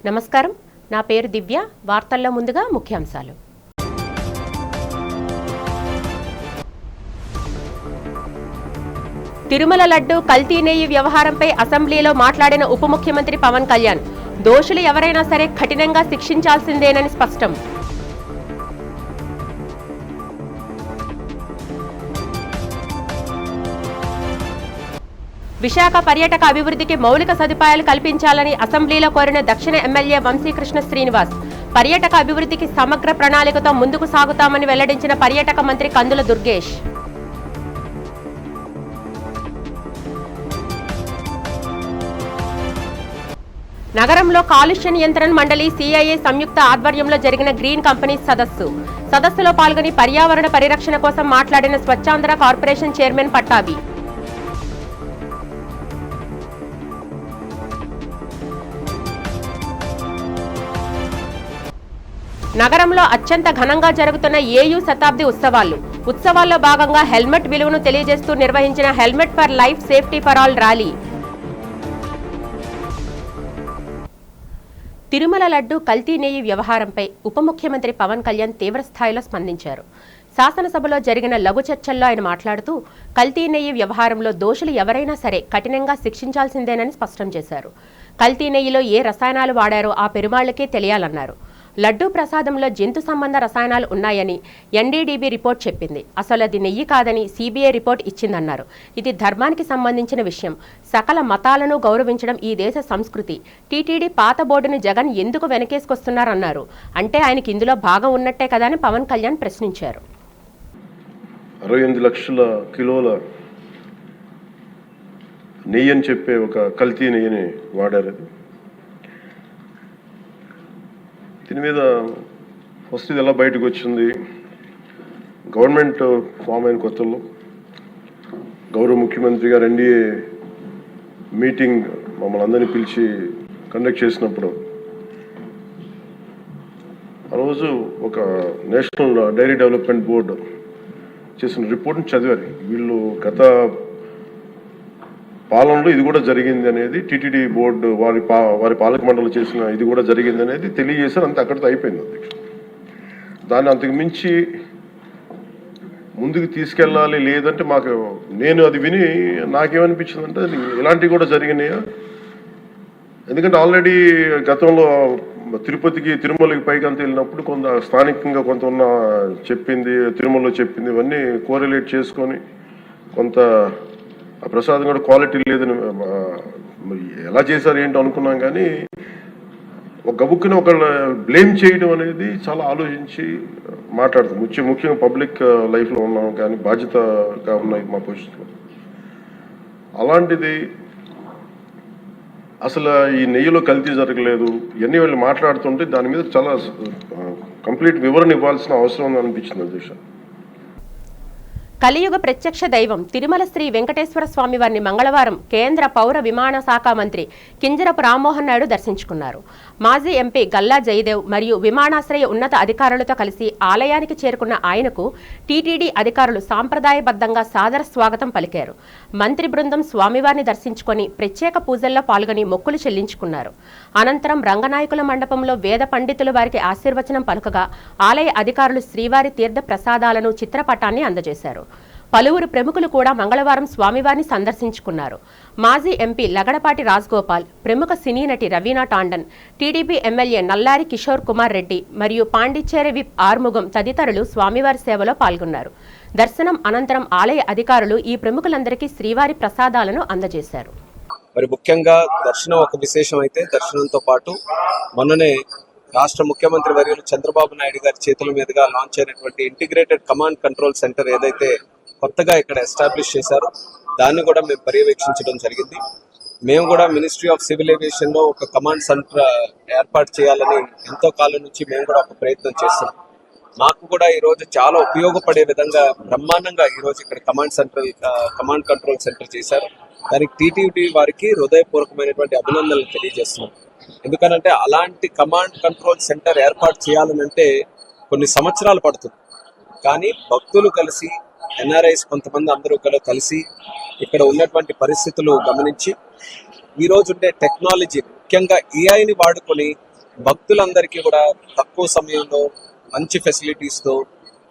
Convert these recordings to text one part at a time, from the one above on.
నమస్కారం, నా పేరు దివ్య. వార్తల్లో ముందుగా ముఖ్యాంశాలు. తిరుమల లడ్డు కల్తీ నెయ్యి వ్యవహారంపై అసెంబ్లీలో మాట్లాడిన ఉప ముఖ్యమంత్రి పవన్ కళ్యాణ్, దోషులు ఎవరైనా సరే కఠినంగా శిక్షించాల్సిందేనని స్పష్టం. విశాఖ పర్యాటక అభివృద్ధికి మౌలిక సదుపాయాలు కల్పించాలని అసెంబ్లీలో కోరిన దక్షిణ ఎమ్మెల్యే వంశీకృష్ణ శ్రీనివాస్, పర్యాటక అభివృద్ధికి సమగ్ర ప్రణాళికతో ముందుకు సాగుతామని వెల్లడించిన పర్యాటక మంత్రి కందుల దుర్గేష్. నగరంలో కాలుష్య నియంత్రణ మండలి సిఐఏ సంయుక్త ఆధ్వర్యంలో జరిగిన గ్రీన్ కంపెనీస్ సదస్సులో పాల్గొని పర్యావరణ పరిరక్షణ కోసం మాట్లాడిన స్వచ్ఛాంధ్ర కార్పొరేషన్ చైర్మన్ పట్టాభి. నగరంలో అత్యంత ఘనంగా జరుగుతున్న ఏయూ శతాబ్ది ఉత్సవాల్లో భాగంగా హెల్మెట్ విలువను తెలియజేస్తూ నిర్వహించిన helmet for life safety for all rally. Tirumala laddu కల్తీ నెయ్యి వ్యవహారంపై ఉప ముఖ్యమంత్రి పవన్ కళ్యాణ్ తీవ్రస్థాయిలో స్పందించారు. శాసనసభలో జరిగిన లఘు చర్చల్లో ఆయన మాట్లాడుతూ, కల్తీ నెయ్యి వ్యవహారంలో దోషులు ఎవరైనా సరే కఠినంగా శిక్షించాల్సిందేనని స్పష్టం చేశారు. కల్తీ నెయ్యిలో ఏ రసాయనాలు వాడారో ఆ పెరుమాళ్లకే తెలియాలన్నారు. లడ్డూ ప్రసాదంలో జంతు సంబంధ రసాయనాలు ఉన్నాయని ఎన్డీడీబీ రిపోర్ట్ చెప్పింది. అసలు అది నెయ్యి కాదని సిబిఐ రిపోర్ట్ ఇచ్చిందన్నారు. ఇది ధర్మానికి సంబంధించిన విషయం. సకల మతాలను గౌరవించడం ఈ దేశ సంస్కృతి. టీటీడీ పాత బోర్డుని జగన్ ఎందుకు వెనకేసుకొస్తున్నారన్నారు. అంటే ఆయనకి ఇందులో భాగం ఉన్నట్టే కదా అని పవన్ కళ్యాణ్ ప్రశ్నించారు. 68 లక్షల కిలోల నెయ్యి అని చెప్పే ఒక కల్తీ నెయ్యిని వాడారు. దీని మీద ఫస్ట్ ఇది ఎలా బయటకు వచ్చింది? గవర్నమెంట్ ఫామ్ అయిన కొత్తలో గౌరవ ముఖ్యమంత్రి గారు ఎన్డీఏ మీటింగ్ మమ్మల్ని అందరినీ పిలిచి కండక్ట్ చేసినప్పుడు ఆ రోజు ఒక నేషనల్ డైరీ డెవలప్మెంట్ బోర్డు చేసిన రిపోర్ట్ని చదివారు. వీళ్ళు గత పాలనలో ఇది కూడా జరిగింది అనేది టీటీడీ బోర్డు వారి పాలక మండలి చేసిన ఇది కూడా జరిగింది అనేది తెలియజేశారు. అంతే, అక్కడితో అయిపోయింది అధ్యక్ష. దాన్ని అంతకు మించి ముందుకు తీసుకెళ్ళాలి. లేదంటే నేను అది విని నాకేమనిపించిందంటే ఇలాంటివి కూడా జరిగినాయా. ఎందుకంటే ఆల్రెడీ గతంలో తిరుమలకి పైకి అంత వెళ్ళినప్పుడు కొంత స్థానికంగా కొంత చెప్పింది, తిరుమలలో చెప్పింది, ఇవన్నీ కోరిలేట్ చేసుకొని కొంత ఆ ప్రసాదం కూడా క్వాలిటీ లేదని ఎలా చేశారు ఏంటో అనుకున్నాం. కానీ ఒక గబుక్కుని ఒకళ్ళు బ్లేమ్ చేయడం అనేది చాలా ఆలోచించి మాట్లాడుతాం. ముఖ్యంగా పబ్లిక్ లైఫ్లో ఉన్నాం కానీ బాధ్యతగా ఉన్నాయి మా పొజిషన్లో. అలాంటిది అసలు ఈ నెయ్యిలో కల్తీ జరగలేదు ఇవన్నీ వాళ్ళు మాట్లాడుతుంటే దాని మీద చాలా కంప్లీట్ వివరణ ఇవ్వాల్సిన అవసరం ఉందని అనిపించింది అధ్యక్ష. కలియుగ ప్రత్యక్ష దైవం తిరుమల శ్రీ వెంకటేశ్వర స్వామి వారిని మంగళవారం కేంద్ర పౌర విమాన శాఖ మంత్రి కింజరపు రామ్మోహన్ నాయుడు దర్శించుకున్నారు. మాజీ ఎంపీ గల్లా జయదేవ్ మరియు విమానాశ్రయ ఉన్నత అధికారులతో కలిసి ఆలయానికి చేరుకున్న ఆయనకు టీటీడీ అధికారులు సాంప్రదాయబద్ధంగా సాదర స్వాగతం పలికారు. మంత్రి బృందం స్వామివారిని దర్శించుకొని ప్రత్యేక పూజల్లో పాల్గొని మొక్కులు చెల్లించుకున్నారు. అనంతరం రంగనాయకుల మండపంలో వేద పండితులు వారికి ఆశీర్వచనం పలుకగా ఆలయ అధికారులు శ్రీవారి తీర్థ ప్రసాదాలను చిత్రపటాన్ని అందజేశారు. పలువురు ప్రముఖులు కూడా మంగళవారం స్వామివారిని సందర్శించుకున్నారు. మాజీ ఎంపీ లగడపాటి రాజగోపాల్, ప్రముఖ సినీ నటి రవీనా టాండన్, టీడీపీ ఎమ్మెల్యే నల్లారి కిషోర్ కుమార్ రెడ్డి మరియు పాండిచ్చేరి విప్ ఆర్ముగం తదితరులు స్వామివారి సేవలో పాల్గొన్నారు. దర్శనం అనంతరం ఆలయ అధికారులు ఈ ప్రముఖులందరికీ శ్రీవారి ప్రసాదాలను అందజేశారు. మరి ముఖ్యంగా దర్శనం ఒక విశేషం అయితే, దర్శనంతో పాటు మొన్ననే రాష్ట్ర ముఖ్యమంత్రి వర్యులు చంద్రబాబు నాయుడు గారి చేతుల మీదుగా లాంచ్ అయినటువంటి ఇంటిగ్రేటెడ్ కమాండ్ కంట్రోల్ సెంటర్ ఏదైతే కొత్తగా ఇక్కడ ఎస్టాబ్లిష్ చేశారో దాన్ని కూడా మేము పర్యవేక్షించడం జరిగింది. మేము కూడా మినిస్ట్రీ ఆఫ్ సివిల్ ఏవియేషన్ లో ఒక కమాండ్ సెంటర్ ఏర్పాటు చేయాలని ఎంతో కాలం నుంచి మేము కూడా ఒక ప్రయత్నం చేస్తున్నాం. మాకు కూడా ఈరోజు చాలా ఉపయోగపడే విధంగా బ్రహ్మాండంగా ఈరోజు ఇక్కడ కమాండ్ కంట్రోల్ సెంటర్ చేశారు. దానికి టీటీడీ వారికి హృదయపూర్వకమైనటువంటి అభినందనలు తెలియజేస్తున్నాం. ఎందుకనంటే అలాంటి కమాండ్ కంట్రోల్ సెంటర్ ఏర్పాటు చేయాలనంటే కొన్ని సంవత్సరాలు పడుతుంది. కానీ భక్తులు కలిసి, ఎన్ఆర్ఐస్ కొంతమంది అందరూ కలిసి ఇక్కడ ఉన్నటువంటి పరిస్థితులు గమనించి ఈరోజు ఉండే టెక్నాలజీ, ముఖ్యంగా ఏఐని వాడుకొని భక్తులందరికీ కూడా తక్కువ సమయంలో మంచి ఫెసిలిటీస్తో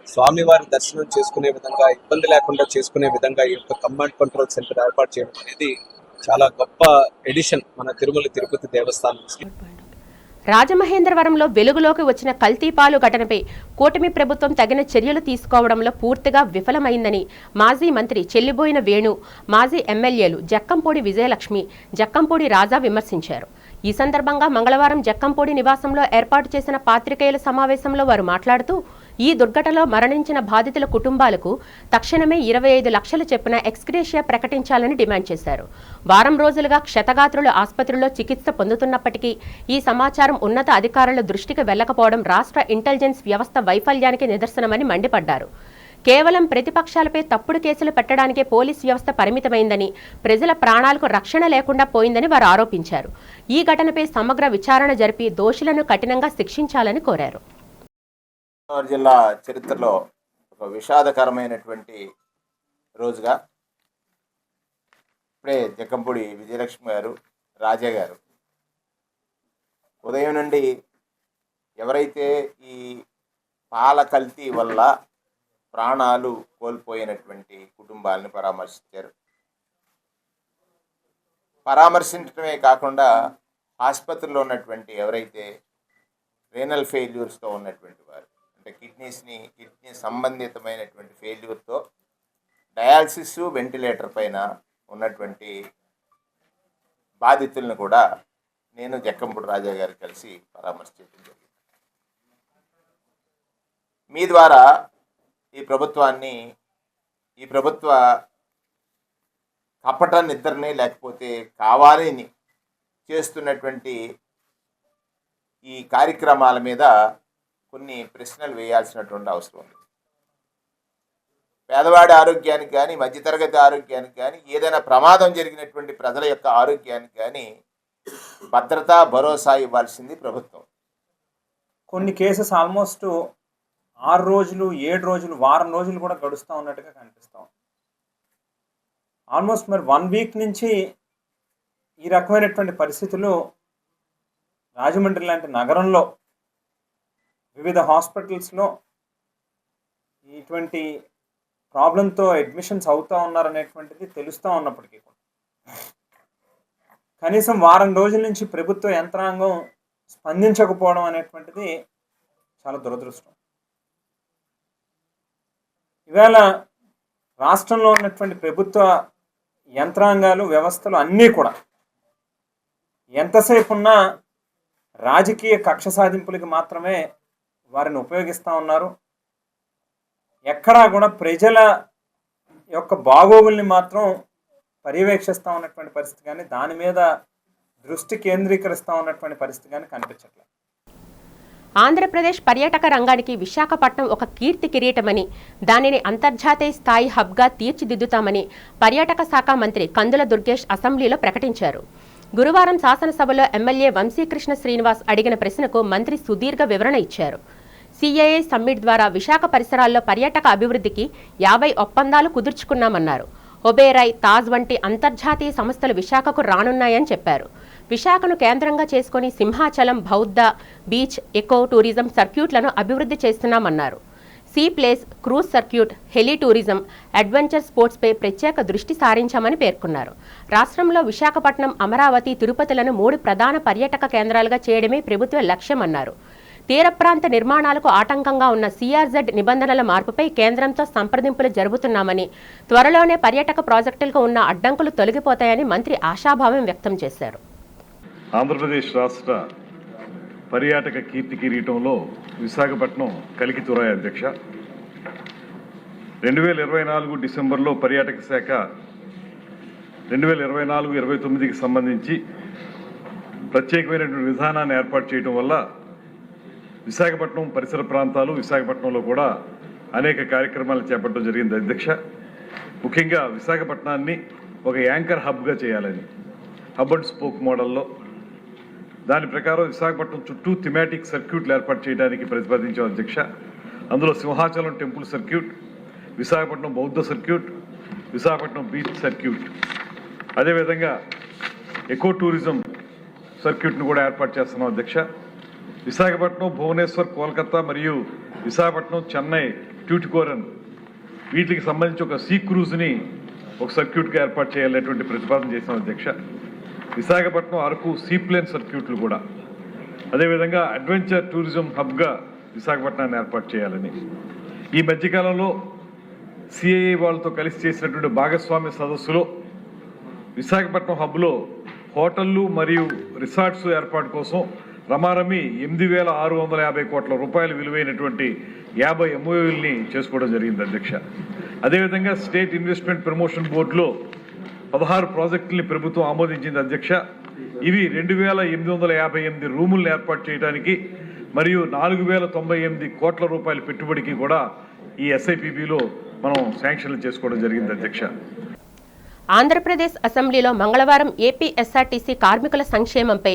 స్వామివారి దర్శనం చేసుకునే విధంగా, ఇబ్బంది లేకుండా చేసుకునే విధంగా ఈ యొక్క కమాండ్ కంట్రోల్ సెంటర్ ఏర్పాటు చేయడం అనేది చాలా గొప్ప ఎడిషన్ మన తిరుమల తిరుపతి దేవస్థానం. రాజమహేంద్రవరంలో వెలుగులోకి వచ్చిన కల్తీపాలు ఘటనపై కూటమి ప్రభుత్వం తగిన చర్యలు తీసుకోవడంలో పూర్తిగా విఫలమైందని మాజీ మంత్రి చెల్లిబోయిన వేణు, మాజీ ఎమ్మెల్యేలు జక్కంపూడి విజయలక్ష్మి, జక్కంపూడి రాజా విమర్శించారు. ఈ సందర్భంగా మంగళవారం జక్కంపూడి నివాసంలో ఏర్పాటు చేసిన పాత్రికేయుల సమావేశంలో వారు మాట్లాడుతూ ఈ దుర్ఘటనలో మరణించిన బాధితుల కుటుంబాలకు తక్షణమే 25 లక్షల చొప్పున ఎక్స్గ్రేషియా ప్రకటించాలని డిమాండ్ చేశారు. వారం రోజులుగా క్షతగాత్రులు ఆసుపత్రిలో చికిత్స పొందుతున్నప్పటికీ ఈ సమాచారం ఉన్నత అధికారుల దృష్టికి వెళ్లకపోవడం రాష్ట్ర ఇంటెలిజెన్స్ వ్యవస్థ వైఫల్యానికి నిదర్శనమని మండిపడ్డారు. కేవలం ప్రతిపక్షాలపై తప్పుడు కేసులు పెట్టడానికే పోలీస్ వ్యవస్థ పరిమితమైందని, ప్రజల ప్రాణాలకు రక్షణ లేకుండా పోయిందని వారు ఆరోపించారు. ఈ ఘటనపై సమగ్ర విచారణ జరిపి దోషులను కఠినంగా శిక్షించాలని కోరారు. జిల్లా చరిత్రలో ఒక విషాదకరమైనటువంటి రోజుగా ఇప్పుడే జక్కంపూడి విజయలక్ష్మి గారు, రాజా గారు ఉదయం నుండి ఎవరైతే ఈ పాల కల్తీ వల్ల ప్రాణాలు కోల్పోయినటువంటి కుటుంబాలను పరామర్శించారు. పరామర్శించడమే కాకుండా ఆసుపత్రిలో ఉన్నటువంటి ఎవరైతే రేనల్ ఫెయిల్యూర్స్తో ఉన్నటువంటి వారు, అంటే కిడ్నీ సంబంధితమైనటువంటి ఫెయిల్యూర్తో డయాలసిస్, వెంటిలేటర్ పైన ఉన్నటువంటి బాధితులను కూడా నేను జక్కంపూడి రాజా గారు కలిసి పరామర్శించడం జరిగింది. మీ ద్వారా ఈ ప్రభుత్వ కపట నిద్రని, లేకపోతే కావాలని చేస్తున్నటువంటి ఈ కార్యక్రమాల మీద కొన్ని ప్రశ్నలు వేయాల్సినటువంటి అవసరం ఉంది. పేదవాడి ఆరోగ్యానికి కానీ, మధ్యతరగతి ఆరోగ్యానికి కానీ, ఏదైనా ప్రమాదం జరిగినటువంటి ప్రజల యొక్క ఆరోగ్యానికి కానీ భద్రత, భరోసా ఇవ్వాల్సింది ప్రభుత్వం. కొన్ని కేసెస్ ఆల్మోస్ట్ 6 రోజులు, 7 రోజులు, వారం రోజులు కూడా గడుస్తూ ఉన్నట్టుగా కనిపిస్తాం. ఆల్మోస్ట్ మరి 1 వీక్ నుంచి ఈ రకమైనటువంటి పరిస్థితులు రాజమండ్రి లాంటి నగరంలో వివిధ హాస్పిటల్స్లో ఇటువంటి ప్రాబ్లంతో అడ్మిషన్స్ అవుతూ ఉన్నారనేటువంటిది తెలుస్తూ ఉన్నప్పటికీ కూడా కనీసం వారం రోజుల నుంచి ప్రభుత్వ యంత్రాంగం స్పందించకపోవడం అనేటువంటిది చాలా దురదృష్టం. ఇవాళ రాష్ట్రంలో ఉన్నటువంటి ప్రభుత్వ యంత్రాంగాలు, వ్యవస్థలు అన్నీ కూడా ఎంతసేపు ఉన్నా రాజకీయ కక్ష సాధింపులకి మాత్రమే వారిని ఉపయోగిస్తూ ఉన్నారు. ఎక్కడా కూడా ప్రజల యొక్క బాగోగుల్ని మాత్రం పర్యవేక్షిస్తూ ఉన్నటువంటి పరిస్థితి కానీ, దాని మీద దృష్టి కేంద్రీకరిస్తూ ఉన్నటువంటి పరిస్థితి కానీ కనిపించట్లేదు. ఆంధ్రప్రదేశ్ పర్యాటక రంగానికి విశాఖపట్నం ఒక కీర్తి కిరీటమని, దానిని అంతర్జాతీయ స్థాయి హబ్గా తీర్చిదిద్దుతామని పర్యాటక శాఖ మంత్రి కందుల దుర్గేష్ అసెంబ్లీలో ప్రకటించారు. గురువారం శాసనసభలో ఎమ్మెల్యే వంశీకృష్ణ శ్రీనివాస్ అడిగిన ప్రశ్నకు మంత్రి సుదీర్ఘ వివరణ ఇచ్చారు. సిఐఐ సమ్మిట్ ద్వారా విశాఖ పరిసరాల్లో పర్యాటక అభివృద్ధికి 50 ఒప్పందాలు కుదుర్చుకున్నామన్నారు. ఒబేరాయ్, తాజ్ వంటి అంతర్జాతీయ సంస్థలు విశాఖకు రానున్నాయని చెప్పారు. విశాఖను కేంద్రంగా చేసుకుని సింహాచలం, బౌద్ధ, బీచ్, ఎకో టూరిజం సర్క్యూట్లను అభివృద్ధి చేస్తున్నామన్నారు. Sea place, cruise circuit, heli tourism, adventure స్పోర్ట్స్పై ప్రత్యేక దృష్టి సారించామని పేర్కొన్నారు. రాష్ట్రంలో విశాఖపట్నం, అమరావతి, తిరుపతిలను 3 ప్రధాన పర్యాటక కేంద్రాలుగా చేయడమే ప్రభుత్వ లక్ష్యమన్నారు. తీర ప్రాంత నిర్మాణాలకు ఆటంకంగా ఉన్న సిఆర్జెడ్ నిబంధనల మార్పుపై కేంద్రంతో సంప్రదింపులు జరుపుతున్నామని, త్వరలోనే పర్యాటక ప్రాజెక్టులకు ఉన్న అడ్డంకులు తొలగిపోతాయని మంత్రి ఆశాభావం వ్యక్తం చేశారు. ఆంధ్రప్రదేశ్ రాష్ట్ర పర్యాటక కీర్తి కిరీటంలో విశాఖపట్నం కలికితురాయి అధ్యక్ష. 2024 డిసెంబర్లో పర్యాటక శాఖ 2024-29కి సంబంధించి ప్రత్యేకమైనటువంటి విధానాన్ని ఏర్పాటు చేయడం వల్ల విశాఖపట్నం పరిసర ప్రాంతాలు, విశాఖపట్నంలో కూడా అనేక కార్యక్రమాలు చేపట్టడం జరిగింది అధ్యక్ష. ముఖ్యంగా విశాఖపట్నాన్ని ఒక యాంకర్ హబ్గా చేయాలని, హబ్ అండ్ స్పోక్ మోడల్లో, దాని ప్రకారం విశాఖపట్నం చుట్టూ థిమాటిక్ సర్క్యూట్లు ఏర్పాటు చేయడానికి ప్రతిపాదించాం అధ్యక్ష. అందులో సింహాచలం టెంపుల్ సర్క్యూట్, విశాఖపట్నం బౌద్ధ సర్క్యూట్, విశాఖపట్నం బీచ్ సర్క్యూట్, అదేవిధంగా ఎకో టూరిజం సర్క్యూట్ను కూడా ఏర్పాటు చేస్తున్నాం అధ్యక్ష. విశాఖపట్నం, భువనేశ్వర్, కోల్కతా మరియు విశాఖపట్నం, చెన్నై, ట్యూటికోరన్ వీటికి సంబంధించి ఒక సీ క్రూజ్ని ఒక సర్క్యూట్గా ఏర్పాటు చేయాలనేటువంటి ప్రతిపాదన చేశాం అధ్యక్ష. విశాఖపట్నం, అరకు సీప్లేన్ సర్క్యూట్లు కూడా, అదేవిధంగా అడ్వెంచర్ టూరిజం హబ్గా విశాఖపట్నాన్ని ఏర్పాటు చేయాలని, ఈ మధ్యకాలంలో సిఐఏ వాళ్ళతో కలిసి చేసినటువంటి భాగస్వామ్య సదస్సులో విశాఖపట్నం హబ్లో హోటళ్లు మరియు రిసార్ట్స్ ఏర్పాటు కోసం రమారమి 8,650 కోట్ల రూపాయలు విలువైనటువంటి 50 MOUల్ని చేసుకోవడం జరిగింది అధ్యక్ష. అదేవిధంగా స్టేట్ ఇన్వెస్ట్మెంట్ ప్రమోషన్ బోర్డులో 16 ప్రాజెక్టుల్ని ప్రభుత్వం ఆమోదించింది అధ్యక్ష. ఇవి 2,858 రూములను ఏర్పాటు చేయడానికి మరియు 4,098 కోట్ల రూపాయల పెట్టుబడికి కూడా ఈ SIPBలో మనం శాంక్షన్లు చేసుకోవడం జరిగింది అధ్యక్ష. ఆంధ్రప్రదేశ్ అసెంబ్లీలో మంగళవారం ఏపీ ఎస్ఆర్టీసీ కార్మికుల సంక్షేమంపై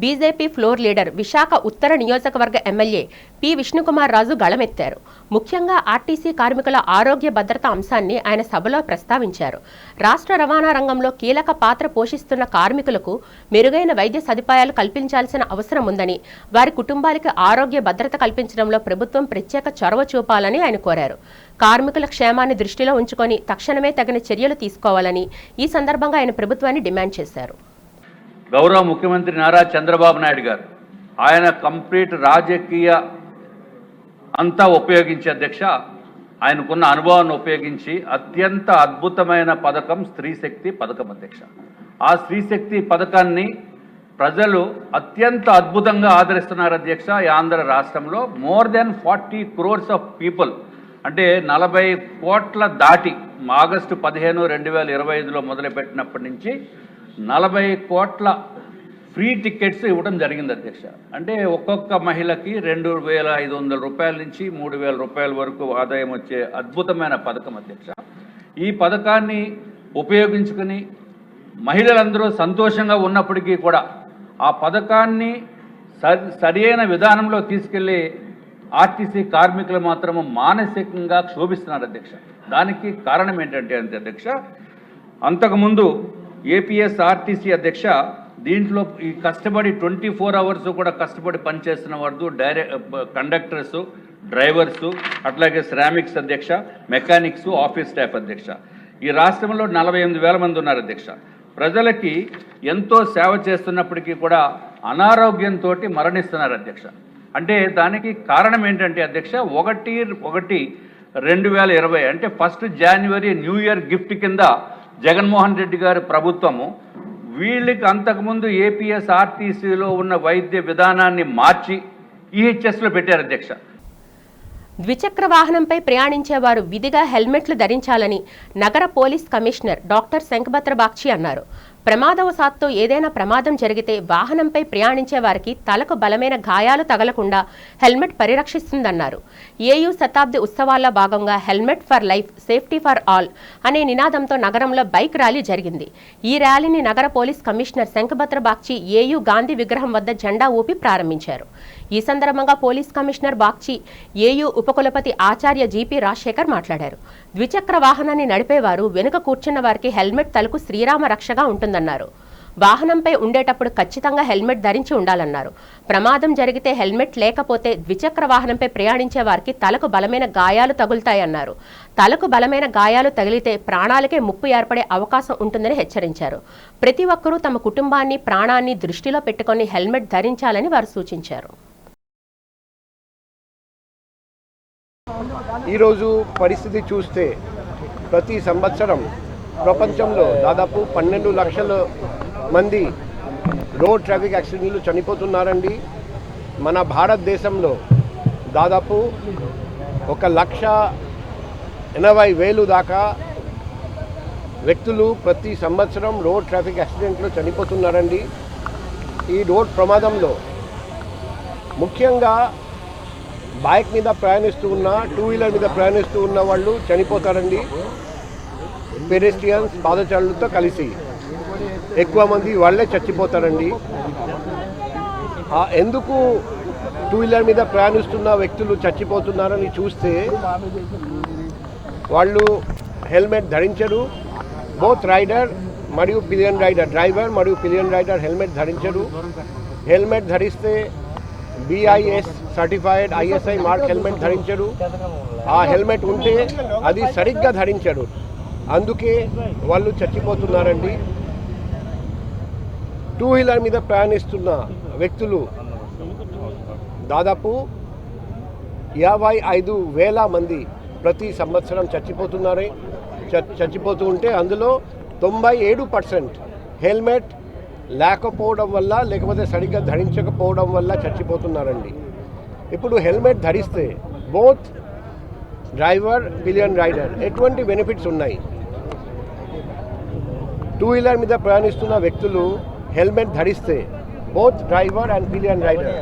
బీజేపీ ఫ్లోర్ లీడర్, విశాఖ ఉత్తర నియోజకవర్గ ఎమ్మెల్యే పి విష్ణుకుమార్ రాజు గళమెత్తారు. ముఖ్యంగా ఆర్టీసీ కార్మికుల ఆరోగ్య భద్రత అంశాన్ని ఆయన సభలో ప్రస్తావించారు. రాష్ట్ర రవాణా రంగంలో కీలక పాత్ర పోషిస్తున్న కార్మికులకు మెరుగైన వైద్య సదుపాయాలు కల్పించాల్సిన అవసరం ఉందని, వారి కుటుంబాలకు ఆరోగ్య భద్రత కల్పించడంలో ప్రభుత్వం ప్రత్యేక చొరవ చూపాలని ఆయన కోరారు. కార్మికుల క్షేమాన్ని దృష్టిలో ఉంచుకొని తక్షణమే తగిన చర్యలు తీసుకోవాలని ఈ సందర్భంగా ఆయన ప్రభుత్వాన్ని డిమాండ్ చేశారు. గౌరవ ముఖ్యమంత్రి నారా చంద్రబాబు నాయుడు గారు ఆయన కంప్లీట్ రాజకీయ అంతా ఉపయోగించి అధ్యక్ష, ఆయనకున్న అనుభవాన్ని ఉపయోగించి అత్యంత అద్భుతమైన పథకం స్త్రీ శక్తి పథకం అధ్యక్ష. ఆ స్త్రీ శక్తి పథకాన్ని ప్రజలు అత్యంత అద్భుతంగా ఆదరిస్తున్నారు అధ్యక్ష. ఈ ఆంధ్ర రాష్ట్రంలో more than 40 crores of people, అంటే 40 కోట్ల దాటి ఆగస్టు 15, 2025లో మొదలుపెట్టినప్పటి నుంచి 40 కోట్ల ఫ్రీ టికెట్స్ ఇవ్వడం జరిగింది అధ్యక్ష. అంటే ఒక్కొక్క మహిళకి 2,500 రూపాయల నుంచి 3,000 రూపాయల వరకు ఆదాయం వచ్చే అద్భుతమైన పథకం అధ్యక్ష. ఈ పథకాన్ని ఉపయోగించుకుని మహిళలందరూ సంతోషంగా ఉన్నప్పటికీ కూడా ఆ పథకాన్ని సరైన విధానంలో తీసుకెళ్లి ఆర్టీసీ కార్మికులు మాత్రము మానసికంగా క్షోభిస్తున్నారు అధ్యక్ష. దానికి కారణం ఏంటంటే అధ్యక్ష, అంతకుముందు ఏపీఎస్ ఆర్టీసీ అధ్యక్ష దీంట్లో ఈ కష్టపడి 24 hours కూడా కష్టపడి పనిచేస్తున్న వారు కండక్టర్స్, డ్రైవర్సు, అట్లాగే శ్రామిక్స్ అధ్యక్ష, మెకానిక్స్, ఆఫీస్ స్టాఫ్ అధ్యక్ష. ఈ రాష్ట్రంలో 48,000 మంది ఉన్నారు అధ్యక్ష. ప్రజలకి ఎంతో సేవ చేస్తున్నప్పటికీ కూడా అనారోగ్యంతో మరణిస్తున్నారు అధ్యక్ష. అంటే దానికి కారణం ఏంటంటే అధ్యక్ష, 1/1/2020 అంటే 1 January న్యూ ఇయర్ గిఫ్ట్ కింద జగన్మోహన్ రెడ్డి గారి ప్రభుత్వము వీళ్ళకి అంతకుముందు ఏపీఎస్ ఆర్టీసీలో ఉన్న వైద్య విధానాన్ని మార్చి ఈహెచ్ఎస్లో పెట్టారు అధ్యక్ష. ద్విచక్ర వాహనంపై ప్రయాణించేవారు విధిగా హెల్మెట్లు ధరించాలని నగర police commissioner doctor Shankhabhadra Bagchi అన్నారు. ప్రమాదవశాత్తు ఏదైనా ప్రమాదం జరిగితే వాహనంపై ప్రయాణించే వారికి తలకు బలమైన గాయాలు తగలకుండా హెల్మెట్ పరిరక్షిస్తుందన్నారు. ఏయూ శతాబ్ది ఉత్సవాల్లో భాగంగా helmet for life, safety for all అనే నినాదంతో నగరంలో బైక్ ర్యాలీ జరిగింది. ఈ ర్యాలీని నగర police commissioner Shankhabhadra Bagchi AU Gandhi విగ్రహం వద్ద జెండా ఊపి ప్రారంభించారు. ఈ సందర్భంగా పోలీస్ కమిషనర్ బాగ్చి ఏయూ ఉపకులపతి ఆచార్య జీపీ రాజశేఖర్ మాట్లాడారు. ద్విచక్ర వాహనాన్ని నడిపేవారు వెనుక కూర్చున్న వారికి హెల్మెట్ తలకు శ్రీరామ రక్షగా ఉంటుందన్నారు. వాహనంపై ఉండేటప్పుడు ఖచ్చితంగా హెల్మెట్ ధరించి ఉండాలన్నారు. ప్రమాదం జరిగితే హెల్మెట్ లేకపోతే ద్విచక్ర వాహనంపై ప్రయాణించే వారికి తలకు బలమైన గాయాలు తగులుతాయన్నారు. తలకు బలమైన గాయాలు తగిలితే ప్రాణాలకే ముప్పు ఏర్పడే అవకాశం ఉంటుందని హెచ్చరించారు. ప్రతి ఒక్కరూ తమ కుటుంబాన్ని, ప్రాణాన్ని దృష్టిలో పెట్టుకొని హెల్మెట్ ధరించాలని వారు సూచించారు. ఈరోజు పరిస్థితి చూస్తే ప్రతి సంవత్సరం ప్రపంచంలో దాదాపు 12 లక్షల మంది రోడ్ ట్రాఫిక్ యాక్సిడెంట్లు చనిపోతున్నారండి. మన భారతదేశంలో దాదాపు 1,80,000 దాకా వ్యక్తులు ప్రతి సంవత్సరం రోడ్ ట్రాఫిక్ యాక్సిడెంట్లో చనిపోతున్నారండి. ఈ రోడ్ ప్రమాదంలో ముఖ్యంగా బైక్ మీద ప్రయాణిస్తూ ఉన్న, టూ వీలర్ మీద ప్రయాణిస్తూ ఉన్న వాళ్ళు చనిపోతారండి. పెడెస్ట్రియన్స్ పాదచారులతో కలిసి ఎక్కువ మంది వాళ్ళే చచ్చిపోతారండి. ఎందుకు టూ వీలర్ మీద ప్రయాణిస్తున్న వ్యక్తులు చచ్చిపోతున్నారని చూస్తే వాళ్ళు హెల్మెట్ ధరించరు. బోత్ రైడర్ మరియు పిలియన్ రైడర్, డ్రైవర్ మరియు పిలియన్ రైడర్ హెల్మెట్ ధరించరు. హెల్మెట్ ధరిస్తే BIS certified ISI mark helmet ధరించరు. ఆ హెల్మెట్ ఉంటే అది సరిగ్గా ధరించరు, అందుకే వాళ్ళు చచ్చిపోతున్నారండి. టూ వీలర్ మీద ప్రయాణిస్తున్న వ్యక్తులు దాదాపు 55,000 మంది ప్రతి సంవత్సరం చచ్చిపోతూ ఉంటే అందులో 97% హెల్మెట్ లేకపోవడం వల్ల, లేకపోతే సరిగ్గా ధరించకపోవడం వల్ల చచ్చిపోతున్నారండి. ఇప్పుడు హెల్మెట్ ధరిస్తే బోత్ డ్రైవర్, పిలియన్ రైడర్ ఎటువంటి బెనిఫిట్స్ ఉన్నాయి? టూ వీలర్ మీద ప్రయాణిస్తున్న వ్యక్తులు హెల్మెట్ ధరిస్తే both driver and pillion rider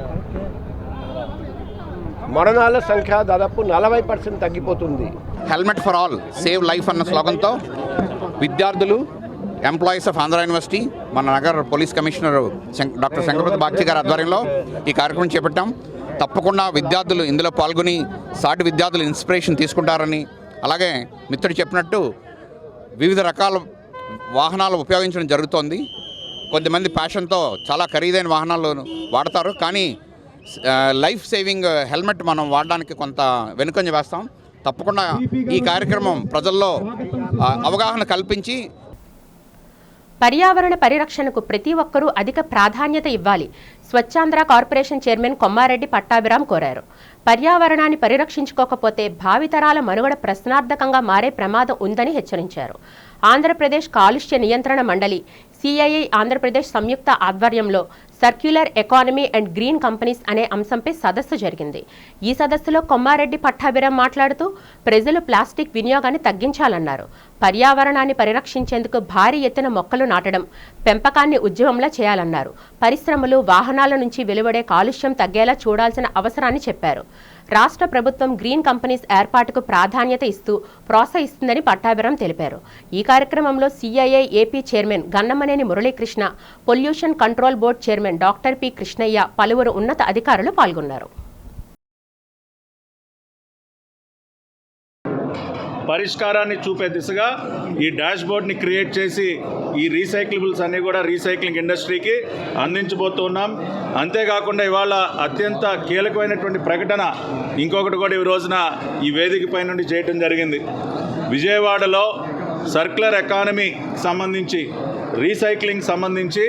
మరణాల సంఖ్య దాదాపు 40% తగ్గిపోతుంది. Helmet for all save life అన్న స్లోగన్తో విద్యార్థులు, ఎంప్లాయీస్ ఆఫ్ ఆంధ్ర యూనివర్సిటీ, మన నగర police commissioner doctor Shankarapati Bagchi గారి ఆధ్వర్యంలో ఈ కార్యక్రమం చేపట్టాం. తప్పకుండా విద్యార్థులు ఇందులో పాల్గొని సాటి విద్యార్థులు ఇన్స్పిరేషన్ తీసుకుంటారని, అలాగే మిత్రుడు చెప్పినట్టు వివిధ రకాల వాహనాలు ఉపయోగించడం జరుగుతోంది. కొద్దిమంది ప్యాషన్తో చాలా ఖరీదైన వాహనాలు వాడతారు, కానీ లైఫ్ సేవింగ్ హెల్మెట్ మనం వాడడానికి కొంత వెనుకంజ వేస్తాం. తప్పకుండా ఈ కార్యక్రమం ప్రజల్లో అవగాహన కల్పించి పర్యావరణ పరిరక్షణకు ప్రతి ఒక్కరూ అధిక ప్రాధాన్యత ఇవ్వాలి. స్వచ్ఛాంధ్ర కార్పొరేషన్ చైర్మన్ కొమ్మారెడ్డి పట్టాభిరామ్ కోరారు. పర్యావరణాన్ని పరిరక్షించుకోకపోతే భావితరాల మనుగడ ప్రశ్నార్థకంగా మారే ప్రమాదం ఉందని హెచ్చరించారు. ఆంధ్రప్రదేశ్ కాలుష్య నియంత్రణ మండలి, CII ఆంధ్రప్రదేశ్ సంయుక్త ఆధ్వర్యంలో circular economy and green companies అనే అంశంపై సదస్సు జరిగింది. ఈ సదస్సులో కొమ్మారెడ్డి పట్టాభిరామ్ మాట్లాడుతూ ప్రజలు ప్లాస్టిక్ వినియోగాన్ని తగ్గించాలన్నారు. పర్యావరణాన్ని పరిరక్షించేందుకు భారీ ఎత్తున మొక్కలు నాటడం, పెంపకాన్ని ఉద్యమంలా చేయాలన్నారు. పరిశ్రమలు, వాహనాల నుంచి వెలువడే కాలుష్యం తగ్గేలా చూడాల్సిన అవసరాన్ని చెప్పారు. రాష్ట్ర ప్రభుత్వం గ్రీన్ కంపెనీస్ ఏర్పాటుకు ప్రాధాన్యత ఇస్తూ ప్రోత్సహిస్తుందని పట్టాభిరామ్ తెలిపారు. ఈ కార్యక్రమంలో CII AP chairman Gannamaneni Muralikrishna, pollution control board chairman doctor P Krishnaiah, పలువురు ఉన్నత అధికారులు పాల్గొన్నారు. పరిష్కారాన్ని చూపే దిశగా ఈ డాష్ బోర్డ్ని క్రియేట్ చేసి ఈ రీసైక్లబుల్స్ అన్నీ కూడా రీసైక్లింగ్ ఇండస్ట్రీకి అందించబోతున్నాం. అంతేకాకుండా ఇవాళ అత్యంత కీలకమైనటువంటి ప్రకటన ఇంకొకటి కూడా ఈ రోజున ఈ వేదికపై నుండి చేయటం జరిగింది. విజయవాడలో సర్క్యులర్ ఎకానమీకి సంబంధించి, రీసైక్లింగ్ సంబంధించి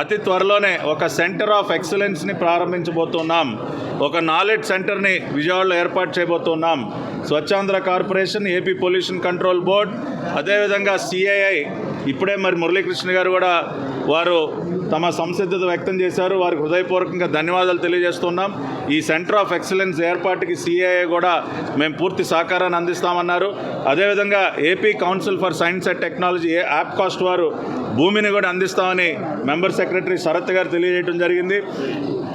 అతి త్వరలోనే ఒక సెంటర్ ఆఫ్ ఎక్సలెన్స్ని ప్రారంభించబోతున్నాం. ఒక నాలెడ్జ్ సెంటర్ని విజయవాడలో ఏర్పాటు చేయబోతున్నాం. Swachhandhra corporation, AP pollution control board, అదేవిధంగా CII ఇప్పుడే మరి మురళీకృష్ణ గారు కూడా వారు తమ సంసిద్ధత వ్యక్తం చేశారు. వారికి హృదయపూర్వకంగా ధన్యవాదాలు తెలియజేస్తున్నాం. ఈ సెంటర్ ఆఫ్ ఎక్సలెన్స్ ఏర్పాటుకి CII కూడా మేము పూర్తి సహకారాన్ని అందిస్తామన్నారు. అదేవిధంగా AP council for science and technology, APCOST వారు భూమిని కూడా అందిస్తామని మెంబర్ సెక్రటరీ శరత్ గారు తెలియజేయడం జరిగింది.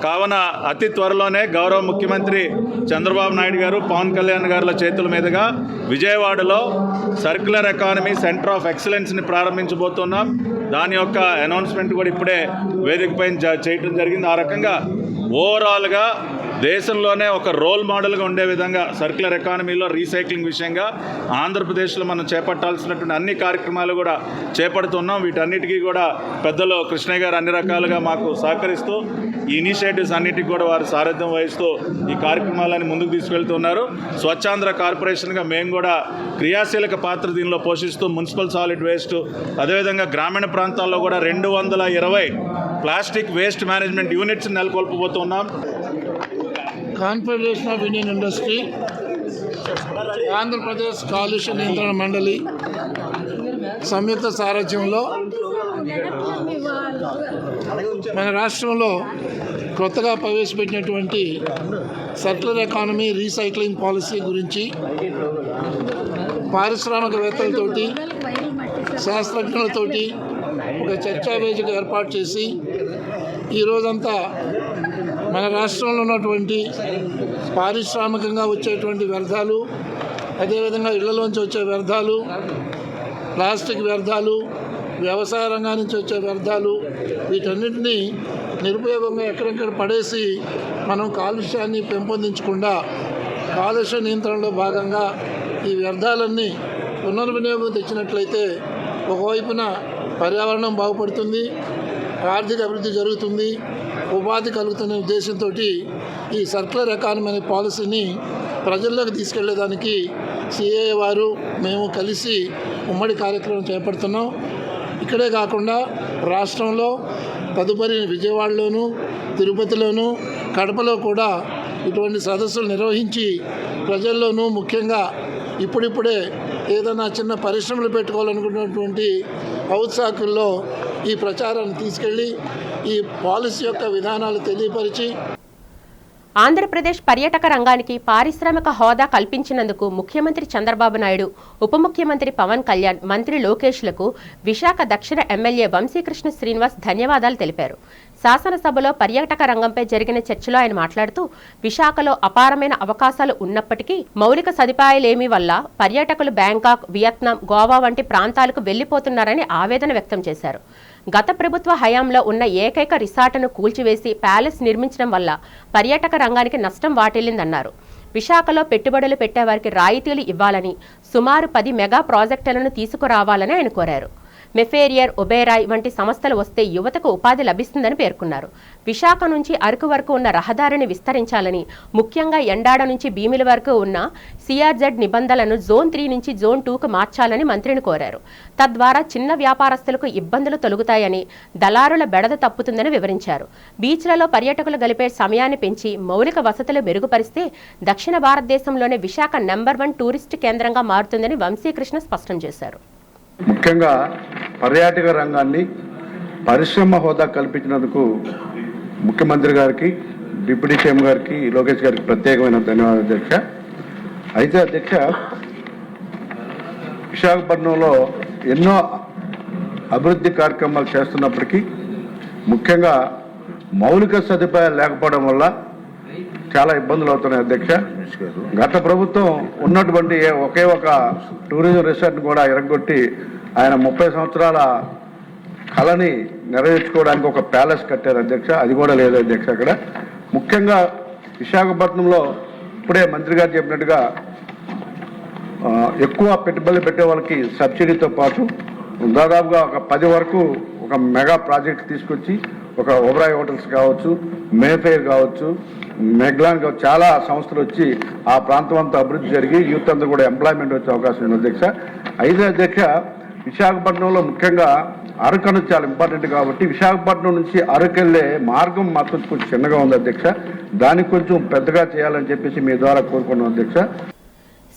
కావున అతి త్వరలోనే గౌరవ ముఖ్యమంత్రి చంద్రబాబు నాయుడు గారు, పవన్ కళ్యాణ్ గారుల చేతుల మీదుగా విజయవాడలో సర్క్యులర్ ఎకానమీ సెంటర్ ఆఫ్ ఎక్సలెన్స్ని ప్రారంభించబోతున్నాం. దాని యొక్క అనౌన్స్మెంట్ కూడా ఇప్పుడే వేదికపై చేయడం జరిగింది. ఆ రకంగా ఓవరాల్గా దేశంలోనే ఒక రోల్ మోడల్గా ఉండే విధంగా సర్క్యులర్ ఎకానమీలో రీసైక్లింగ్ విషయంగా ఆంధ్రప్రదేశ్లో మనం చేపట్టాల్సినటువంటి అన్ని కార్యక్రమాలు కూడా చేపడుతున్నాం. వీటన్నిటికీ కూడా పెద్దలు కృష్ణయ్య గారు అన్ని రకాలుగా మాకు సహకరిస్తూ ఈ ఇనిషియేటివ్స్ అన్నిటికీ కూడా వారు సారథ్యం వహిస్తూ ఈ కార్యక్రమాలని ముందుకు తీసుకెళ్తున్నారు. స్వచ్ఛాంధ్ర కార్పొరేషన్గా మేము కూడా క్రియాశీలక పాత్ర దీనిలో పోషిస్తూ మున్సిపల్ సాలిడ్ వేస్ట్, అదేవిధంగా గ్రామీణ ప్రాంతాల్లో కూడా 220 ప్లాస్టిక్ వేస్ట్ మేనేజ్మెంట్ యూనిట్స్ నెలకొల్పబోతున్నాం. Confederation of Indian industry, Andhra Pradesh కాలుష్య నియంత్రణ మండలి సంయుక్త సారథ్యంలో మన రాష్ట్రంలో కొత్తగా ప్రవేశపెట్టినటువంటి సర్క్యులర్ ఎకానమీ రీసైక్లింగ్ పాలసీ గురించి పారిశ్రామికవేత్తలతోటి, శాస్త్రజ్ఞులతోటి ఒక చర్చా వేదిక ఏర్పాటు చేసి ఈరోజంతా మన రాష్ట్రంలో ఉన్నటువంటి పారిశ్రామికంగా వచ్చేటువంటి వ్యర్థాలు, అదేవిధంగా ఇళ్లలోంచి వచ్చే వ్యర్థాలు, ప్లాస్టిక్ వ్యర్థాలు, వ్యవసాయ రంగం నుంచి వచ్చే వ్యర్థాలు, వీటన్నిటినీ నిరుపయోగంగా ఎక్కడెక్కడ పడేసి మనం కాలుష్యాన్ని పెంపొందించకుండా కాలుష్య నియంత్రణలో భాగంగా ఈ వ్యర్థాలన్నీ పునర్వినియోగం తెచ్చినట్లయితే ఒకవైపున పర్యావరణం బాగుపడుతుంది, ఆర్థిక అభివృద్ధి జరుగుతుంది, ఉపాధి కలుగుతున్న ఉద్దేశంతో ఈ సర్క్యులర్ ఎకానమీ అనే పాలసీని ప్రజల్లోకి తీసుకెళ్లేదానికి సిఏఏ వారు మేము కలిసి ఉమ్మడి కార్యక్రమం చేపడుతున్నాం. ఇక్కడే కాకుండా రాష్ట్రంలో తదుపరి విజయవాడలోను, తిరుపతిలోను, కడపలో కూడా ఇటువంటి సదస్సులు నిర్వహించి ప్రజల్లోనూ ముఖ్యంగా ఇప్పుడిప్పుడే ఏదైనా చిన్న పరిశ్రమలు పెట్టుకోవాలనుకున్నటువంటి ఔత్సాహకుల్లో ఈ ప్రచారాన్ని తీసుకెళ్ళి ఈ పాలసీ యొక్క విధానాలు తెలియపరిచి ఆంధ్రప్రదేశ్ పర్యాటక రంగానికి పారిశ్రామిక హోదా కల్పించినందుకు ముఖ్యమంత్రి చంద్రబాబు నాయుడు, ఉప ముఖ్యమంత్రి పవన్ కళ్యాణ్, మంత్రి లోకేష్లకు విశాఖ దక్షిణ ఎమ్మెల్యే వంశీకృష్ణ శ్రీనివాస్ ధన్యవాదాలు తెలిపారు. శాసనసభలో పర్యాటక రంగంపై జరిగిన చర్చలో ఆయన మాట్లాడుతూ, విశాఖలో అపారమైన అవకాశాలు ఉన్నప్పటికీ మౌలిక సదుపాయాలేమీ వల్ల పర్యాటకులు బ్యాంకాక్, వియత్నాం, గోవా వంటి ప్రాంతాలకు వెళ్లిపోతున్నారని ఆవేదన వ్యక్తం చేశారు. గత ప్రభుత్వ హయాంలో ఉన్న ఏకైక రిసార్ట్ను కూల్చివేసి ప్యాలెస్ నిర్మించడం వల్ల పర్యాటక రంగానికి నష్టం వాటిల్లిందన్నారు. విశాఖలో పెట్టుబడులు పెట్టేవారికి రాయితీలు ఇవ్వాలని, సుమారు 10 మెగా ప్రాజెక్టులను తీసుకురావాలని ఆయన కోరారు. మెఫేరియర్, ఒబేరాయ్ వంటి సంస్థలు వస్తే యువతకు ఉపాధి లభిస్తుందని పేర్కొన్నారు. విశాఖ నుంచి అరకు వరకు ఉన్న రహదారిని విస్తరించాలని, ముఖ్యంగా ఎండాడ నుంచి భీమిలి వరకు ఉన్న సిఆర్జెడ్ నిబంధనలను జోన్ 3 నుంచి జోన్ 2కు మార్చాలని మంత్రిని కోరారు. తద్వారా చిన్న వ్యాపారస్తులకు ఇబ్బందులు తొలగుతాయని, దళారుల బెడద తప్పుతుందని వివరించారు. బీచ్లలో పర్యాటకులు గడిపే సమయాన్ని పెంచి మౌలిక వసతులు మెరుగుపరిస్తే దక్షిణ భారతదేశంలోనే విశాఖ నెంబర్ 1 టూరిస్ట్ కేంద్రంగా మారుతుందని వంశీకృష్ణ స్పష్టం చేశారు. ముఖ్యంగా పర్యాటక రంగాన్ని పరిశ్రమ హోదా కల్పించినందుకు ముఖ్యమంత్రి గారికి, డిప్యూటీ సీఎం గారికి, లోకేష్ గారికి ప్రత్యేకమైన ధన్యవాదాలు అధ్యక్ష. అయితే అధ్యక్ష, విశాఖపట్నంలో ఎన్నో అభివృద్ధి కార్యక్రమాలు చేస్తున్నప్పటికీ ముఖ్యంగా మౌలిక సదుపాయాలు లేకపోవడం వల్ల చాలా ఇబ్బందులు అవుతున్నాయి అధ్యక్ష. గత ప్రభుత్వం ఉన్నటువంటి ఒకే ఒక టూరిజం రిసార్ట్ని కూడా ఎరగొట్టి ఆయన 30 సంవత్సరాల కళని నెరవేర్చుకోవడానికి ఒక ప్యాలెస్ కట్టారు అధ్యక్ష. అది కూడా లేదు అధ్యక్ష. అక్కడ ముఖ్యంగా విశాఖపట్నంలో ఇప్పుడే మంత్రి గారు చెప్పినట్టుగా ఎక్కువ పెట్టుబడులు పెట్టే వాళ్ళకి సబ్సిడీతో పాటు దాదాపుగా ఒక 10 వరకు ఒక మెగా ప్రాజెక్ట్ తీసుకొచ్చి, ఒక ఓబరాయ్ హోటల్స్ కావచ్చు, మేఫేర్ కావచ్చు, మెగ్లాన్ కావచ్చు, చాలా సంస్థలు వచ్చి ఆ ప్రాంతం అంతా అభివృద్ధి జరిగి యూత్ అంతా కూడా ఎంప్లాయ్మెంట్ వచ్చే అవకాశం ఉంది అధ్యక్ష. అయితే అధ్యక్ష, విశాఖపట్నంలో ముఖ్యంగా అరకు అనేది చాలా ఇంపార్టెంట్ కాబట్టి విశాఖపట్నం నుంచి అరకు వెళ్ళే మార్గం మాత్రం కొంచెం చిన్నగా ఉంది అధ్యక్ష. దానికి కొంచెం పెద్దగా చేయాలని చెప్పేసి మీ ద్వారా కోరుకున్నాం అధ్యక్ష.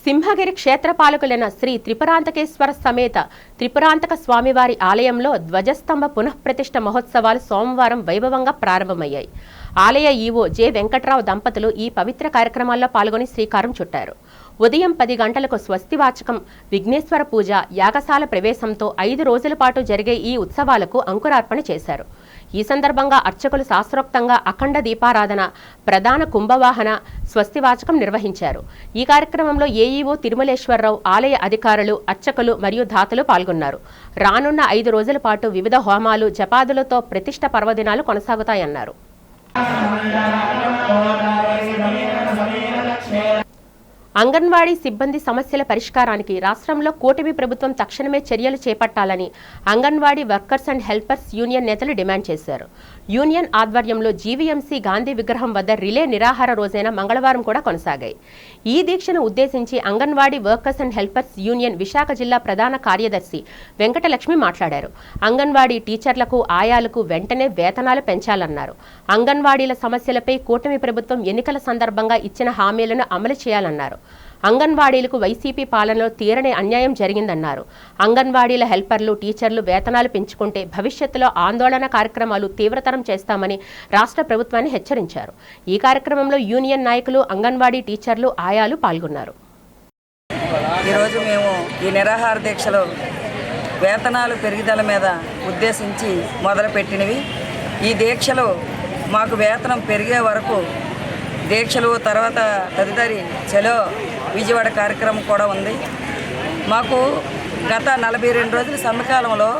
సింహగిరి క్షేత్రపాలకులైన శ్రీ త్రిపురాంతకేశ్వర సమేత త్రిపురాంతక స్వామివారి ఆలయంలో ధ్వజస్తంభ పునఃప్రతిష్ఠ మహోత్సవాలు సోమవారం వైభవంగా ప్రారంభమయ్యాయి. ఆలయ ఈవో జె వెంకట్రావు దంపతులు ఈ పవిత్ర కార్యక్రమాల్లో పాల్గొని శ్రీకారం చుట్టారు. ఉదయం 10 గంటలకు స్వస్తివాచకం, విఘ్నేశ్వర పూజ, యాగశాల ప్రవేశంతో 5 రోజుల పాటు జరిగే ఈ ఉత్సవాలకు అంకురార్పణ చేశారు. ఈ సందర్భంగా అర్చకులు శాస్త్రోక్తంగా అఖండ దీపారాధన, ప్రధాన కుంభవాహన, స్వస్తివాచకం నిర్వహించారు. ఈ కార్యక్రమంలో ఏఈఓ తిరుమలేశ్వరరావు, ఆలయ అధికారులు, అర్చకులు మరియు దాతలు పాల్గొన్నారు. రానున్న 5 రోజుల పాటు వివిధ హోమాలు, జపాదులతో ప్రతిష్ఠ పర్వదినాలు కొనసాగుతాయన్నారు. అంగన్వాడీ సిబ్బంది సమస్యల పరిష్కారానికి రాష్ట్రంలో కూటమి ప్రభుత్వం తక్షణమే చర్యలు చేపట్టాలని anganwadi workers and helpers union నేతలు డిమాండ్ చేశారు. యూనియన్ ఆధ్వర్యంలో జీవీఎంసీ గాంధీ విగ్రహం వద్ద రిలే నిరాహార రోజైన మంగళవారం కూడా కొనసాగాయి. ఈ దీక్షను ఉద్దేశించి anganwadi workers and helpers union Visakha జిల్లా ప్రధాన కార్యదర్శి వెంకటలక్ష్మి మాట్లాడారు. అంగన్వాడీ టీచర్లకు, ఆయాలకు వెంటనే వేతనాలు పెంచాలన్నారు. అంగన్వాడీల సమస్యలపై కూటమి ప్రభుత్వం ఎన్నికల సందర్భంగా ఇచ్చిన హామీలను అమలు చేయాలన్నారు. అంగన్వాడీలకు వైసీపీ పాలనలో తీరని అన్యాయం జరిగిందన్నారు. అంగన్వాడీల హెల్పర్లు, టీచర్లు వేతనాలు పెంచుకుంటే భవిష్యత్తులో ఆందోళన కార్యక్రమాలు తీవ్రతరం చేస్తామని రాష్ట్ర ప్రభుత్వాన్ని హెచ్చరించారు. ఈ కార్యక్రమంలో యూనియన్ నాయకులు, అంగన్వాడీ టీచర్లు, ఆయాలు పాల్గొన్నారు. ఈరోజు మేము ఈ నిరాహార దీక్షలో వేతనాలు పెరుగుదల మీద ఉద్దేశించి మొదలుపెట్టినవి. ఈ దీక్షలో మాకు వేతనం పెరిగే వరకు దీక్షలు, తర్వాత తదుపరి చలో విజయవాడ కార్యక్రమం కూడా ఉంది. మాకు గత 42 రోజుల సమ్మెకాలంలో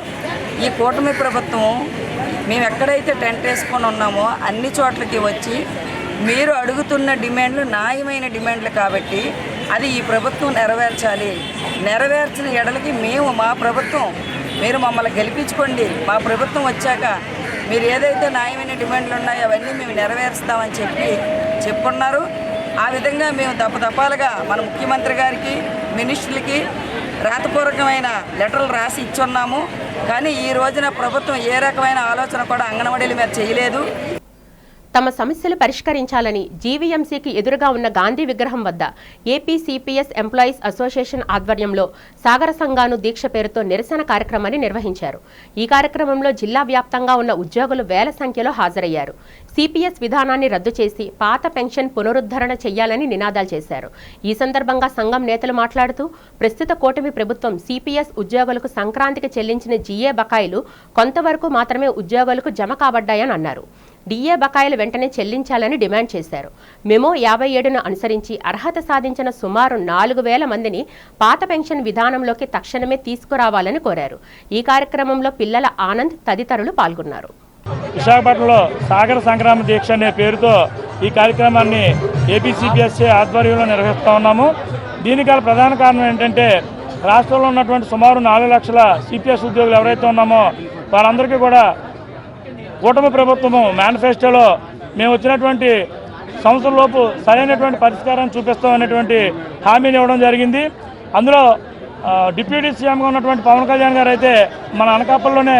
ఈ కూటమి ప్రభుత్వం మేము ఎక్కడైతే టెంట్ వేసుకొని ఉన్నామో అన్ని చోట్లకి వచ్చి మీరు అడుగుతున్న డిమాండ్లు న్యాయమైన డిమాండ్లు కాబట్టి అది ఈ ప్రభుత్వం నెరవేర్చాలి. నెరవేర్చిన ఎడలకి మేము మా ప్రభుత్వం మీరు మమ్మల్ని గెలిపించుకోండి, మా ప్రభుత్వం వచ్చాక మీరు ఏదైతే న్యాయమైన డిమాండ్లు ఉన్నాయో అవన్నీ మేము నెరవేరుస్తామని చెప్పున్నారు. ఆ విధంగా మేము దప్పదప్పాలుగా మన ముఖ్యమంత్రి గారికి, మినిస్టర్లకి రాతపూర్వకమైన లెటర్లు రాసి ఇచ్చున్నాము. కానీ ఈ రోజున ప్రభుత్వం ఏ రకమైన ఆలోచన కూడా అంగన్వాడీల మీద చేయలేదు. తమ సమస్యలు పరిష్కరించాలని జీవీఎంసీకి ఎదురుగా ఉన్న గాంధీ విగ్రహం వద్ద ఏపీ సిపిఎస్ ఎంప్లాయీస్ అసోసియేషన్ ఆధ్వర్యంలో సాగర సంఘాను దీక్ష పేరుతో నిరసన కార్యక్రమాన్ని నిర్వహించారు. ఈ కార్యక్రమంలో జిల్లా వ్యాప్తంగా ఉన్న ఉద్యోగులు వేల సంఖ్యలో హాజరయ్యారు. సిపిఎస్ విధానాన్ని రద్దు చేసి పాత పెన్షన్ పునరుద్ధరణ చేయాలని నినాదాలు చేశారు. ఈ సందర్భంగా సంఘం నేతలు మాట్లాడుతూ ప్రస్తుత కూటమి ప్రభుత్వం సిపిఎస్ ఉద్యోగులకు సంక్రాంతికి చెల్లించిన జీఏ బకాయిలు కొంతవరకు మాత్రమే ఉద్యోగులకు జమ కాబడ్డాయని అన్నారు. డిఏ బకాయిలు వెంటనే చెల్లించాలని డిమాండ్ చేశారు. మెమో 57ను అనుసరించి అర్హత సాధించిన సుమారు 4000 మందిని పాత పెన్షన్ విధానంలోకి తక్షణమే తీసుకురావాలని కోరారు. ఈ కార్యక్రమంలో పిల్లల ఆనంద్ తదితరులు పాల్గొన్నారు. విశాఖపట్నంలో సాగర సంగ్రామ దీక్ష అనే పేరుతో ఈ కార్యక్రమాన్ని ఏపీసీపీఎస్ఏ ఆధ్వర్యంలో నిర్వహిస్తూ ఉన్నాము. దీనికి గల ప్రధాన కారణం ఏంటంటే రాష్ట్రంలో ఉన్నటువంటి సుమారు 4 లక్షల సిపిఎస్ ఉద్యోగులు ఎవరైతే ఉన్నామో వారందరికీ కూడా కూటమి ప్రభుత్వము మేనిఫెస్టోలో మేము వచ్చినటువంటి సంవత్సరంలోపు సరైనటువంటి పరిష్కారాన్ని చూపిస్తామనేటువంటి హామీని ఇవ్వడం జరిగింది. అందులో డిప్యూటీ సీఎంగా ఉన్నటువంటి పవన్ కళ్యాణ్ గారు అయితే మన అనకాపల్లిలోనే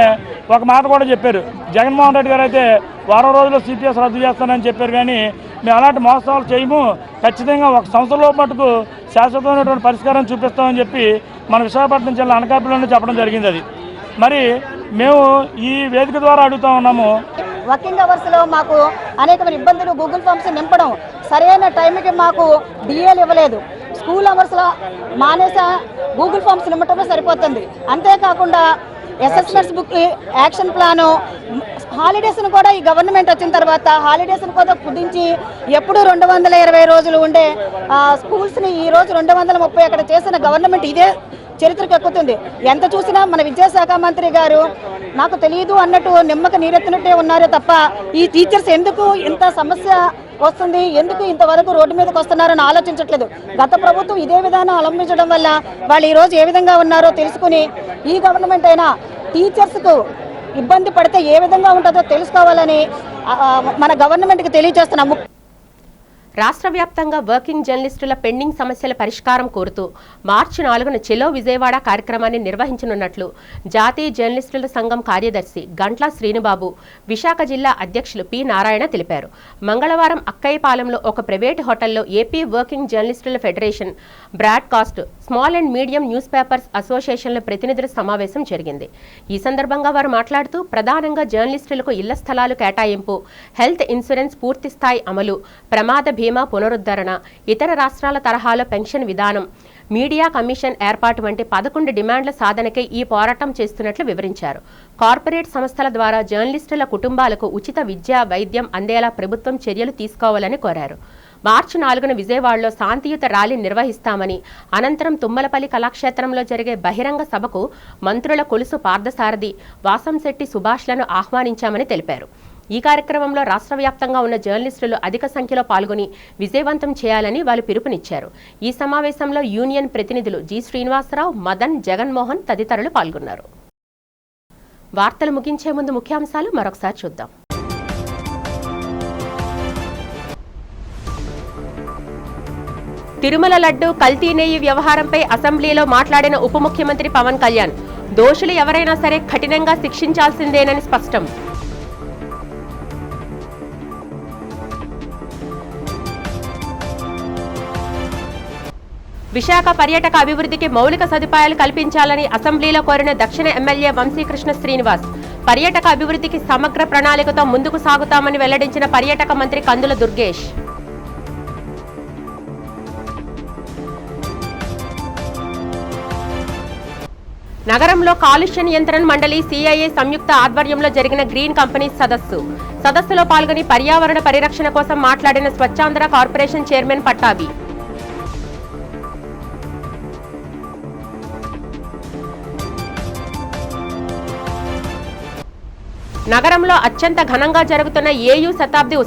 ఒక మాట కూడా చెప్పారు. జగన్మోహన్ రెడ్డి గారు అయితే వారం రోజుల్లో సిపిఎస్ రద్దు చేస్తానని చెప్పారు. కానీ మేము అలాంటి మోసాలు చేయము, ఖచ్చితంగా ఒక సంవత్సరంలో మటుకు శాశ్వతమైనటువంటి పరిష్కారం చూపిస్తామని చెప్పి మన విశాఖపట్నం జిల్లా అనకాపల్లిలోనే చెప్పడం జరిగింది. అది మరి మేము ఈ వేదిక ద్వారా అడుగుతా ఉన్నాము. వర్కింగ్ అవర్స్లో మాకు అనేకమైన ఇబ్బందులు, గూగుల్ ఫామ్స్ నింపడం, సరైన టైంకి మాకు డిఏలు ఇవ్వలేదు. స్కూల్ అవర్స్లో మానేసా గూగుల్ ఫామ్స్ నింపటమే సరిపోతుంది. అంతేకాకుండా అసెస్మెంట్స్ బుక్, యాక్షన్ ప్లాను, హాలిడేస్ను కూడా ఈ గవర్నమెంట్ వచ్చిన తర్వాత హాలిడేస్ను కూడా కుదించి ఎప్పుడు 220 రోజులు ఉండే స్కూల్స్ని ఈరోజు 230 అక్కడ చేసిన గవర్నమెంట్ ఇదే చరిత్రకు ఎక్కుతుంది. ఎంత చూసినా మన విద్యాశాఖ మంత్రి గారు నాకు తెలియదు అన్నట్టు నిమ్మక నీరెత్తినట్టే ఉన్నారు తప్ప ఈ టీచర్స్ ఎందుకు ఇంత సమస్య వస్తుంది, ఎందుకు ఇంతవరకు రోడ్డు మీదకి వస్తున్నారని ఆలోచించట్లేదు. గత ప్రభుత్వం ఇదే విధానం అవలంబించడం వల్ల వాళ్ళు ఈరోజు ఏ విధంగా ఉన్నారో తెలుసుకుని ఈ గవర్నమెంట్ అయినా టీచర్స్కు ఇబ్బంది పడితే ఏ విధంగా ఉంటుందో తెలుసుకోవాలని మన గవర్నమెంట్కి తెలియజేస్తున్నాము. రాష్ట్ర వ్యాప్తంగా వర్కింగ్ జర్నలిస్టుల పెండింగ్ సమస్యల పరిష్కారం కోరుతూ మార్చి 4న చెలో విజయవాడ కార్యక్రమాన్ని నిర్వహించనున్నట్లు జాతీయ జర్నలిస్టుల సంఘం కార్యదర్శి గంట్ల శ్రీనుబాబు, విశాఖ జిల్లా అధ్యక్షులు పి నారాయణ తెలిపారు. మంగళవారం అక్కయ్యపాలెంలో ఒక ప్రైవేటు హోటల్లో ఏపీ వర్కింగ్ జర్నలిస్టుల federation, broadcast, small and medium newspapers అసోసియేషన్ల ప్రతినిధుల సమావేశం జరిగింది. ఈ సందర్భంగా వారు మాట్లాడుతూ ప్రధానంగా జర్నలిస్టులకు ఇళ్ల స్థలాలు కేటాయింపు, హెల్త్ ఇన్సూరెన్స్ పూర్తి స్థాయి అమలు, ప్రమాద బీమా పునరుద్ధరణ, ఇతర రాష్ట్రాల తరహాలో పెన్షన్ విధానం, మీడియా కమిషన్ ఏర్పాటు వంటి 11 డిమాండ్ల సాధనకై ఈ పోరాటం చేస్తున్నట్లు వివరించారు. కార్పొరేట్ సంస్థల ద్వారా జర్నలిస్టుల కుటుంబాలకు ఉచిత విద్య, వైద్యం అందేలా ప్రభుత్వం చర్యలు తీసుకోవాలని కోరారు. మార్చి 4న విజయవాడలో శాంతియుత ర్యాలీ నిర్వహిస్తామని, అనంతరం తుమ్మలపల్లి కళాక్షేత్రంలో జరిగే బహిరంగ సభకు మంత్రుల కొలుసు పార్థసారథి, వాసంశెట్టి సుభాష్లను ఆహ్వానించామని తెలిపారు. ఈ కార్యక్రమంలో రాష్ట్ర వ్యాప్తంగా ఉన్న జర్నలిస్టులు అధిక సంఖ్యలో పాల్గొని విజయవంతం చేయాలని వాళ్ళు పిలుపునిచ్చారు. ఈ సమావేశంలో యూనియన్ ప్రతినిధులు జి శ్రీనివాసరావు, మదన్, జగన్మోహన్ తదితరులు పాల్గొన్నారు. వార్తలు ముగించే ముందు ముఖ్యాంశాలు మరొకసారి చూద్దాం. తిరుమల లడ్డు కల్తీ నెయ్యి వ్యవహారంపై అసెంబ్లీలో మాట్లాడిన ఉప ముఖ్యమంత్రి పవన్ కళ్యాణ్, దోషులు ఎవరైనా సరే కఠినంగా శిక్షించాల్సిందేనని స్పష్టం. విశాఖ పర్యాటక అభివృద్ధికి మౌలిక సదుపాయాలు కల్పించాలని అసెంబ్లీలో కోరిన దక్షిణ ఎమ్మెల్యే వంశీకృష్ణ శ్రీనివాస్, పర్యాటక అభివృద్ధికి సమగ్ర ప్రణాళికతో ముందుకు సాగుతామని వెల్లడించిన పర్యాటక మంత్రి కందుల దుర్గేష్. నగరంలో కాలుష్య నియంత్రణ మండలి సిఐఏ సంయుక్త ఆధ్వర్యంలో జరిగిన గ్రీన్ కంపెనీస్ సదస్సులో పాల్గొని పర్యావరణ పరిరక్షణ కోసం మాట్లాడిన స్వచ్ఛాంధ్ర కార్పొరేషన్ చైర్మన్ పట్టాభి. నగరంలో అత్యంత ఘనంగా జరుగుతున్న ఏయూ శతాబ్ది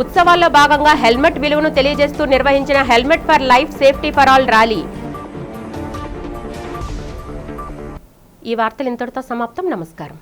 ఉత్సవాల్లో భాగంగా హెల్మెట్ విలువను తెలియజేస్తూ నిర్వహించిన helmet for life safety for all rally. ఈ వార్తలు ఇంతటితో సమాప్తం. నమస్కారం.